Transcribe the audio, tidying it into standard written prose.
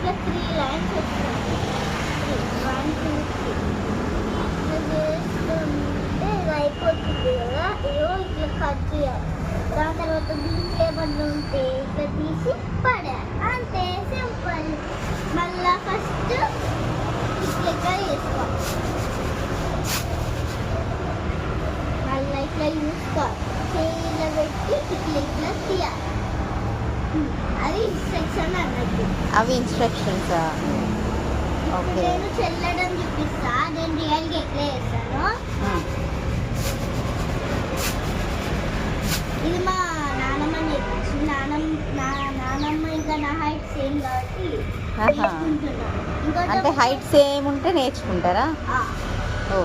ఇట్లా 3 లైన్స్ వస్తాయి. 1 2 3 చేస్తుంటే ఇది అయిపోతుంది కదా. ఇట్లా కట్ చేయాలి. దాని తర్వాత దీంట్లో ఏమన్నా ఉంటే ఇట్లా తీసి పడాలి. అంతే సింపుల్. మళ్ళీ ఫస్ట్ ఇట్లా వేసుకోవాలి. మళ్ళీ ఇట్లా చూసుకోవాలి. చేయిలో పెట్టి ఇట్లా తీయాలి. అది ఇన్స్ట్రక్షన్ అన్నట్టు. అవి ఇన్స్ట్రక్షన్సా? ఓకే. నేను చెల్లడం చూపిస్తా. నేను రియల్గా ఎట్లా చేస్తాను. ఇది మా నానమ్మ నేర్పించింది. నానమ్మ ఇంకా నా హైట్ సేమ్ కాబట్టి అంటే హైట్ సేమ్ ఉంటే నేర్చుకుంటారా? ఓ